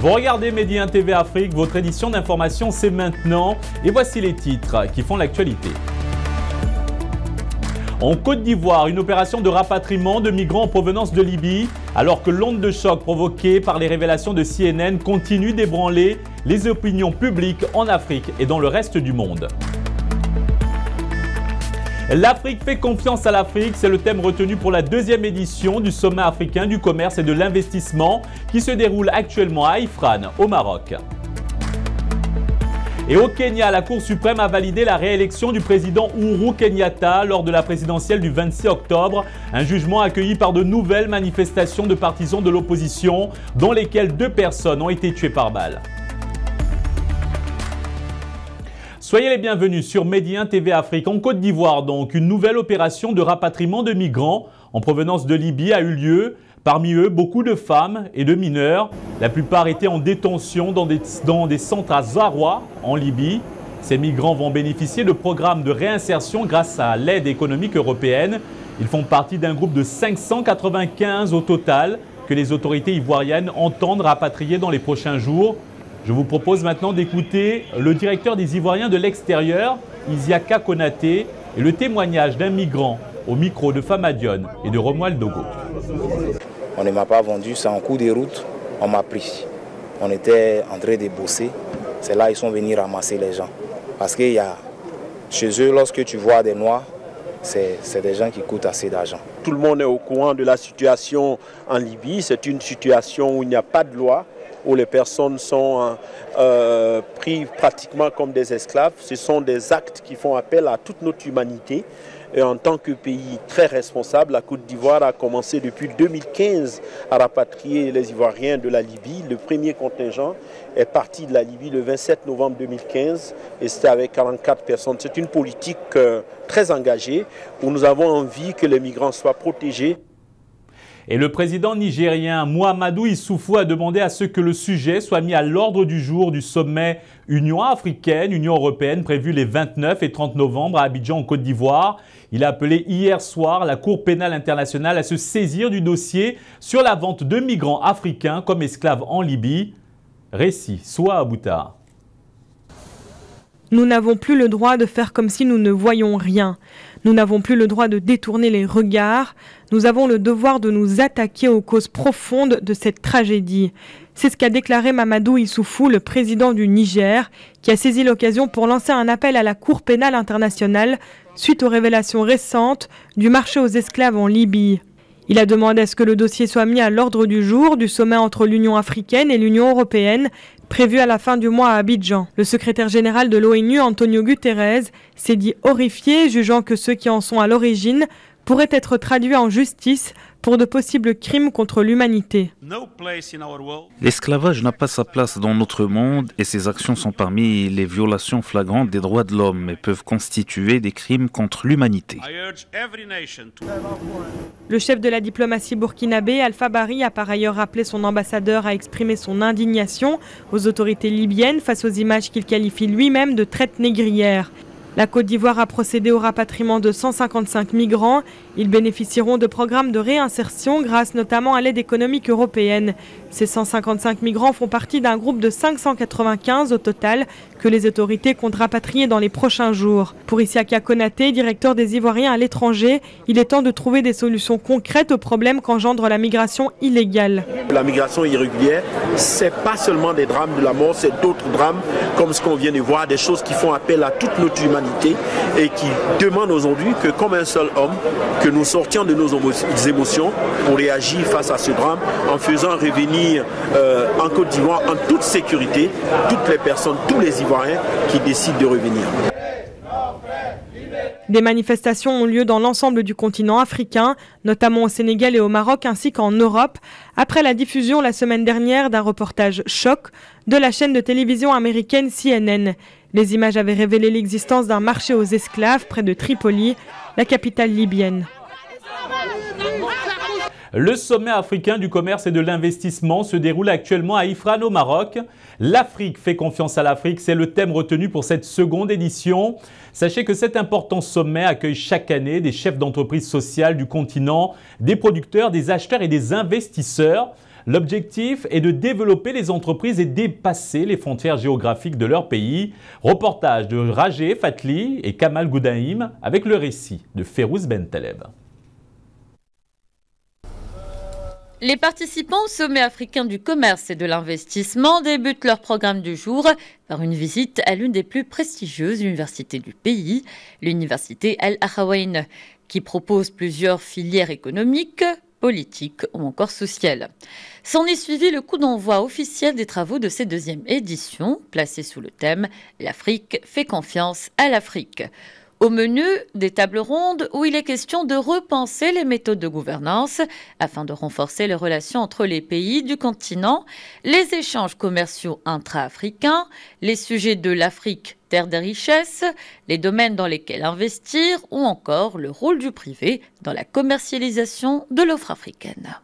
Vous regardez Medi 1 TV Afrique, votre édition d'information c'est maintenant et voici les titres qui font l'actualité. En Côte d'Ivoire, une opération de rapatriement de migrants en provenance de Libye, alors que l'onde de choc provoquée par les révélations de CNN continue d'ébranler les opinions publiques en Afrique et dans le reste du monde. L'Afrique fait confiance à l'Afrique, c'est le thème retenu pour la deuxième édition du sommet africain du commerce et de l'investissement qui se déroule actuellement à Ifran, au Maroc. Et au Kenya, la Cour suprême a validé la réélection du président Uhuru Kenyatta lors de la présidentielle du 26 octobre, un jugement accueilli par de nouvelles manifestations de partisans de l'opposition, dans lesquelles 2 personnes ont été tuées par balle. Soyez les bienvenus sur Medi 1 TV Afrique. En Côte d'Ivoire, donc, une nouvelle opération de rapatriement de migrants en provenance de Libye a eu lieu. Parmi eux, beaucoup de femmes et de mineurs. La plupart étaient en détention dans des centres à Zaroua, en Libye. Ces migrants vont bénéficier de programmes de réinsertion grâce à l'aide économique européenne. Ils font partie d'un groupe de 595 au total que les autorités ivoiriennes entendent rapatrier dans les prochains jours. Je vous propose maintenant d'écouter le directeur des Ivoiriens de l'extérieur, Isiaka Konaté, et le témoignage d'un migrant au micro de Famadione et de Romuald Dogo. On ne m'a pas vendu, c'est en cours de route, on m'a pris. On était en train de bosser, c'est là qu'ils sont venus ramasser les gens. Parce que chez eux, lorsque tu vois des Noirs, c'est des gens qui coûtent assez d'argent. Tout le monde est au courant de la situation en Libye, c'est une situation où il n'y a pas de loi, où les personnes sont prises pratiquement comme des esclaves. Ce sont des actes qui font appel à toute notre humanité. Et en tant que pays très responsable, la Côte d'Ivoire a commencé depuis 2015 à rapatrier les Ivoiriens de la Libye. Le premier contingent est parti de la Libye le 27 novembre 2015 et c'était avec 44 personnes. C'est une politique très engagée où nous avons envie que les migrants soient protégés. Et le président nigérien Mahamadou Issoufou a demandé à ce que le sujet soit mis à l'ordre du jour du sommet Union africaine, Union européenne prévu les 29 et 30 novembre à Abidjan en Côte d'Ivoire. Il a appelé hier soir la Cour pénale internationale à se saisir du dossier sur la vente de migrants africains comme esclaves en Libye. Récit Soa Abouta. Nous n'avons plus le droit de faire comme si nous ne voyions rien. Nous n'avons plus le droit de détourner les regards. Nous avons le devoir de nous attaquer aux causes profondes de cette tragédie. C'est ce qu'a déclaré Mahamadou Issoufou, le président du Niger, qui a saisi l'occasion pour lancer un appel à la Cour pénale internationale suite aux révélations récentes du marché aux esclaves en Libye. Il a demandé à ce que le dossier soit mis à l'ordre du jour du sommet entre l'Union africaine et l'Union européenne, prévu à la fin du mois à Abidjan. Le secrétaire général de l'ONU, Antonio Guterres, s'est dit horrifié, jugeant que ceux qui en sont à l'origine pourraient être traduits en justice pour de possibles crimes contre l'humanité. L'esclavage n'a pas sa place dans notre monde et ces actions sont parmi les violations flagrantes des droits de l'homme et peuvent constituer des crimes contre l'humanité. Le chef de la diplomatie burkinabé, Alpha Bari, a par ailleurs appelé son ambassadeur à exprimer son indignation aux autorités libyennes face aux images qu'il qualifie lui-même de traite négrière. La Côte d'Ivoire a procédé au rapatriement de 155 migrants. Ils bénéficieront de programmes de réinsertion grâce notamment à l'aide économique européenne. Ces 155 migrants font partie d'un groupe de 595 au total que les autorités comptent rapatrier dans les prochains jours. Pour Isiaka Konaté, directeur des Ivoiriens à l'étranger, il est temps de trouver des solutions concrètes aux problèmes qu'engendre la migration illégale. La migration irrégulière, ce n'est pas seulement des drames de la mort, c'est d'autres drames comme ce qu'on vient de voir, des choses qui font appel à toute notre humanité et qui demandent aujourd'hui que comme un seul homme, que nous sortions de nos émotions pour réagir face à ce drame en faisant revenir en Côte d'Ivoire en toute sécurité toutes les personnes, tous les Ivoiriens qui décident de revenir. Des manifestations ont lieu dans l'ensemble du continent africain, notamment au Sénégal et au Maroc ainsi qu'en Europe, après la diffusion la semaine dernière d'un reportage choc de la chaîne de télévision américaine CNN. Les images avaient révélé l'existence d'un marché aux esclaves près de Tripoli, la capitale libyenne. Le sommet africain du commerce et de l'investissement se déroule actuellement à Ifran au Maroc. L'Afrique fait confiance à l'Afrique, c'est le thème retenu pour cette seconde édition. Sachez que cet important sommet accueille chaque année des chefs d'entreprise sociales du continent, des producteurs, des acheteurs et des investisseurs. L'objectif est de développer les entreprises et dépasser les frontières géographiques de leur pays. Reportage de Rajé Fatli et Kamal Goudaïm avec le récit de Férouz Bentaleb. Les participants au sommet africain du commerce et de l'investissement débutent leur programme du jour par une visite à l'une des plus prestigieuses universités du pays, l'université Al-Akhawayn, qui propose plusieurs filières économiques, politiques ou encore sociales. S'en est suivi le coup d'envoi officiel des travaux de cette deuxième édition, placée sous le thème « L'Afrique fait confiance à l'Afrique ». Au menu, des tables rondes où il est question de repenser les méthodes de gouvernance afin de renforcer les relations entre les pays du continent, les échanges commerciaux intra-africains, les sujets de l'Afrique, terre des richesses, les domaines dans lesquels investir ou encore le rôle du privé dans la commercialisation de l'offre africaine.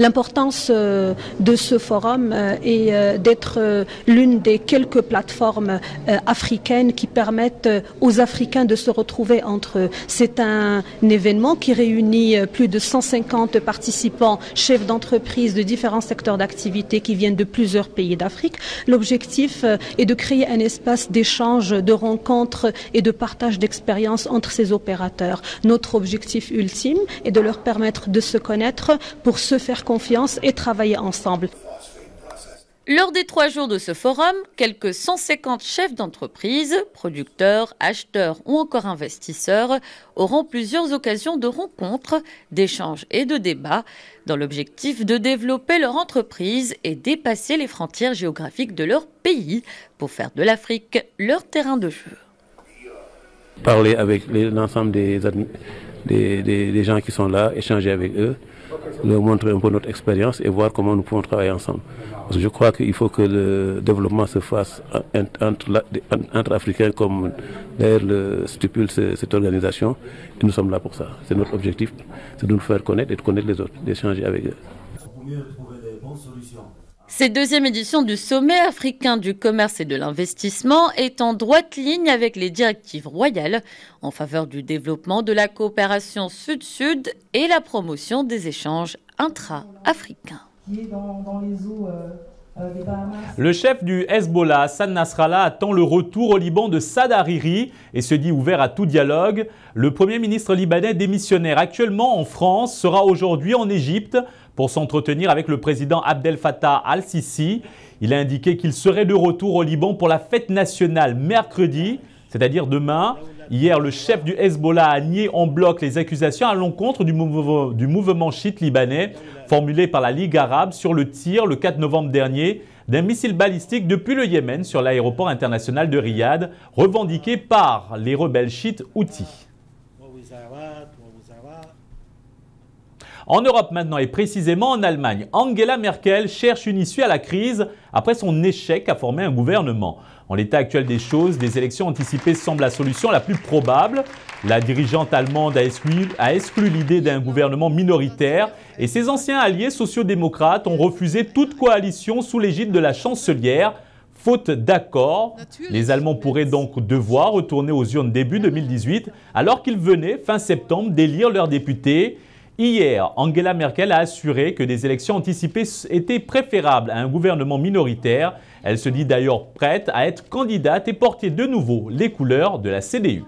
L'importance de ce forum est d'être l'une des quelques plateformes africaines qui permettent aux Africains de se retrouver entre eux. C'est un événement qui réunit plus de 150 participants, chefs d'entreprise de différents secteurs d'activité qui viennent de plusieurs pays d'Afrique. L'objectif est de créer un espace d'échange, de rencontres et de partage d'expériences entre ces opérateurs. Notre objectif ultime est de leur permettre de se connaître pour se faire confiance et travailler ensemble. Lors des 3 jours de ce forum, quelques 150 chefs d'entreprise, producteurs, acheteurs ou encore investisseurs auront plusieurs occasions de rencontres, d'échanges et de débats dans l'objectif de développer leur entreprise et dépasser les frontières géographiques de leur pays pour faire de l'Afrique leur terrain de jeu. Parler avec l'ensemble des gens qui sont là, échanger avec eux, leur montrer un peu notre expérience et voir comment nous pouvons travailler ensemble. Parce que je crois qu'il faut que le développement se fasse entre Africains, comme d'ailleurs le stipule cette organisation. Et nous sommes là pour ça. C'est notre objectif, c'est de nous faire connaître et de connaître les autres, d'échanger avec eux. Cette deuxième édition du sommet africain du commerce et de l'investissement est en droite ligne avec les directives royales en faveur du développement de la coopération sud-sud et la promotion des échanges intra-africains. Le chef du Hezbollah, Hassan Nasrallah, attend le retour au Liban de Saad Hariri et se dit ouvert à tout dialogue. Le Premier ministre libanais démissionnaire actuellement en France sera aujourd'hui en Égypte pour s'entretenir avec le président Abdel Fattah al-Sisi. Il a indiqué qu'il serait de retour au Liban pour la fête nationale mercredi, c'est-à-dire demain. Hier, le chef du Hezbollah a nié en bloc les accusations à l'encontre du mouvement chiite libanais formulé par la Ligue arabe sur le tir le 4 novembre dernier d'un missile balistique depuis le Yémen sur l'aéroport international de Riyad, revendiqué par les rebelles chiites houthis. En Europe maintenant et précisément en Allemagne, Angela Merkel cherche une issue à la crise après son échec à former un gouvernement. En l'état actuel des choses, des élections anticipées semblent la solution la plus probable. La dirigeante allemande a exclu l'idée d'un gouvernement minoritaire et ses anciens alliés sociaux-démocrates ont refusé toute coalition sous l'égide de la chancelière. Faute d'accord, les Allemands pourraient donc devoir retourner aux urnes début 2018 alors qu'ils venaient fin septembre d'élire leurs députés. Hier, Angela Merkel a assuré que des élections anticipées étaient préférables à un gouvernement minoritaire. Elle se dit d'ailleurs prête à être candidate et porter de nouveau les couleurs de la CDU.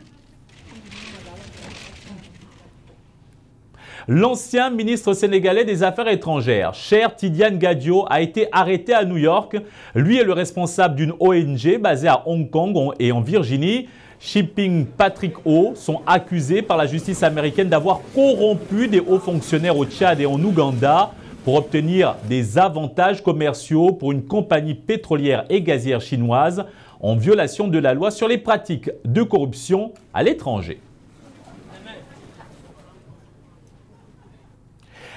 L'ancien ministre sénégalais des Affaires étrangères, Cheikh Tidiane Gadio, a été arrêté à New York. Lui est le responsable d'une ONG basée à Hong Kong et en Virginie. Shipping Patrick O sont accusés par la justice américaine d'avoir corrompu des hauts fonctionnaires au Tchad et en Ouganda pour obtenir des avantages commerciaux pour une compagnie pétrolière et gazière chinoise en violation de la loi sur les pratiques de corruption à l'étranger.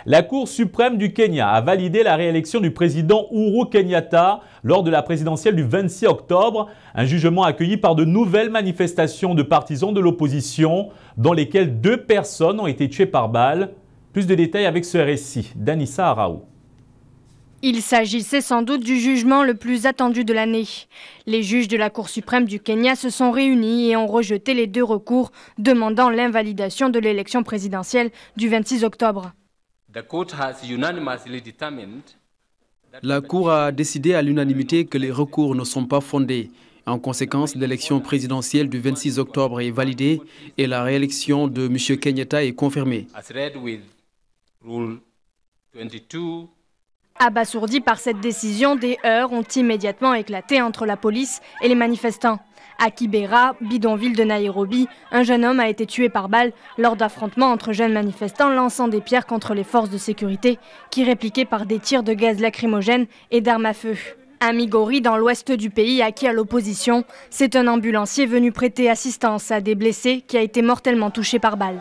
La Cour suprême du Kenya a validé la réélection du président Uhuru Kenyatta lors de la présidentielle du 26 octobre, un jugement accueilli par de nouvelles manifestations de partisans de l'opposition, dans lesquelles 2 personnes ont été tuées par balle. Plus de détails avec ce récit d'Anissa Araou. Il s'agissait sans doute du jugement le plus attendu de l'année. Les juges de la Cour suprême du Kenya se sont réunis et ont rejeté les 2 recours demandant l'invalidation de l'élection présidentielle du 26 octobre. La Cour a décidé à l'unanimité que les recours ne sont pas fondés. En conséquence, l'élection présidentielle du 26 octobre est validée et la réélection de M. Kenyatta est confirmée. Abasourdis par cette décision, des heurts ont immédiatement éclaté entre la police et les manifestants. À Kibera, bidonville de Nairobi, un jeune homme a été tué par balle lors d'affrontements entre jeunes manifestants lançant des pierres contre les forces de sécurité qui répliquaient par des tirs de gaz lacrymogène et d'armes à feu. À Migori, dans l'ouest du pays, acquis à l'opposition, c'est un ambulancier venu prêter assistance à des blessés qui a été mortellement touché par balle.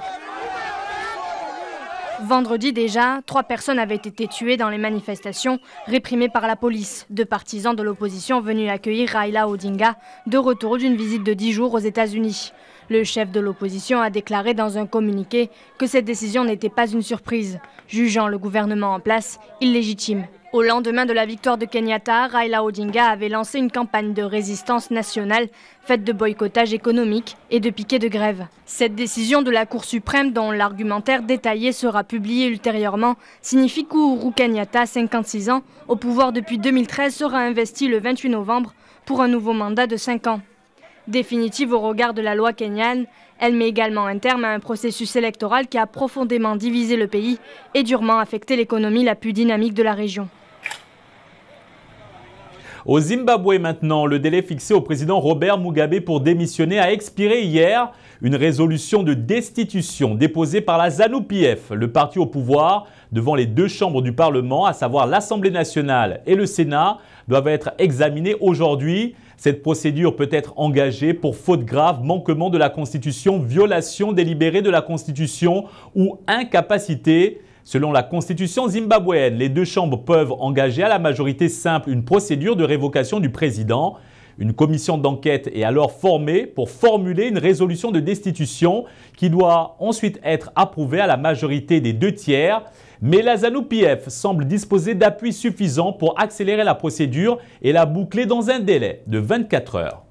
Vendredi déjà, 3 personnes avaient été tuées dans les manifestations réprimées par la police. 2 partisans de l'opposition venus accueillir Raila Odinga de retour d'une visite de 10 jours aux États-Unis. Le chef de l'opposition a déclaré dans un communiqué que cette décision n'était pas une surprise, jugeant le gouvernement en place illégitime. Au lendemain de la victoire de Kenyatta, Raila Odinga avait lancé une campagne de résistance nationale faite de boycottage économique et de piquets de grève. Cette décision de la Cour suprême, dont l'argumentaire détaillé sera publié ultérieurement, signifie qu'Ohuru Kenyatta, 56 ans, au pouvoir depuis 2013, sera investi le 28 novembre pour un nouveau mandat de 5 ans. Définitive au regard de la loi kenyane, elle met également un terme à un processus électoral qui a profondément divisé le pays et durement affecté l'économie la plus dynamique de la région. Au Zimbabwe maintenant, le délai fixé au président Robert Mugabe pour démissionner a expiré hier. Une résolution de destitution déposée par la ZANU-PF, le parti au pouvoir, devant les 2 chambres du Parlement, à savoir l'Assemblée nationale et le Sénat, doivent être examinées aujourd'hui. Cette procédure peut être engagée pour faute grave, manquement de la Constitution, violation délibérée de la Constitution ou incapacité. Selon la Constitution zimbabwéenne, les 2 chambres peuvent engager à la majorité simple une procédure de révocation du président. Une commission d'enquête est alors formée pour formuler une résolution de destitution qui doit ensuite être approuvée à la majorité des 2 tiers. Mais la ZANU-PF semble disposer d'appuis suffisants pour accélérer la procédure et la boucler dans un délai de 24 heures.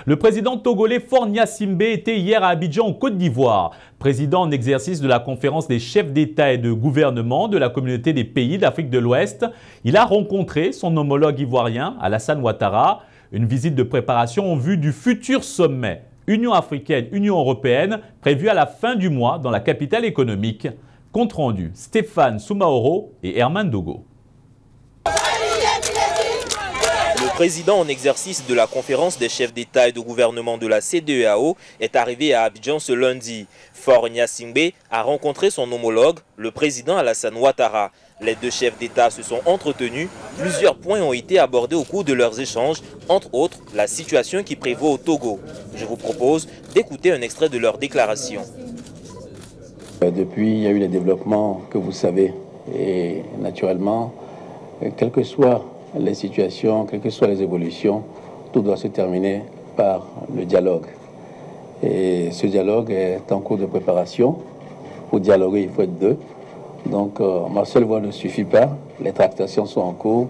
Le président togolais Faure Gnassingbé était hier à Abidjan, en Côte d'Ivoire. Président en exercice de la conférence des chefs d'État et de gouvernement de la communauté des pays d'Afrique de l'Ouest, il a rencontré son homologue ivoirien, Alassane Ouattara. Une visite de préparation en vue du futur sommet Union africaine-Union européenne prévu à la fin du mois dans la capitale économique. Compte rendu, Stéphane Soumaoro et Herman Dogo. Le président en exercice de la conférence des chefs d'État et de gouvernement de la CEDEAO est arrivé à Abidjan ce lundi. Faure Gnassingbé a rencontré son homologue, le président Alassane Ouattara. Les 2 chefs d'État se sont entretenus. Plusieurs points ont été abordés au cours de leurs échanges, entre autres la situation qui prévaut au Togo. Je vous propose d'écouter un extrait de leur déclaration. Depuis, il y a eu les développements que vous savez. Et naturellement, quelles que soient les situations, quelles que soient les évolutions, tout doit se terminer par le dialogue. Et ce dialogue est en cours de préparation. Pour dialoguer, il faut être 2. Donc, ma seule voix ne suffit pas. Les tractations sont en cours.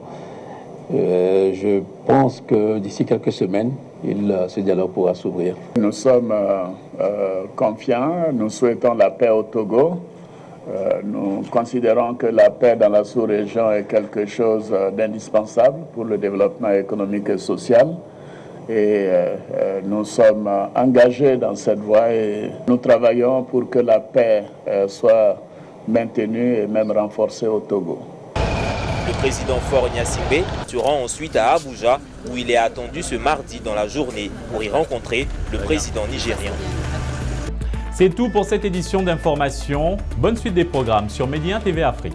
Je pense que d'ici quelques semaines, ce dialogue pourra s'ouvrir. Nous sommes confiants. Nous souhaitons la paix au Togo. Nous considérons que la paix dans la sous-région est quelque chose d'indispensable pour le développement économique et social. Et nous sommes engagés dans cette voie et nous travaillons pour que la paix soit maintenue et même renforcée au Togo. Le président Faure Gnassingbé se rend ensuite à Abuja où il est attendu ce mardi dans la journée pour y rencontrer le président nigérien. C'est tout pour cette édition d'information. Bonne suite des programmes sur Média TV Afrique.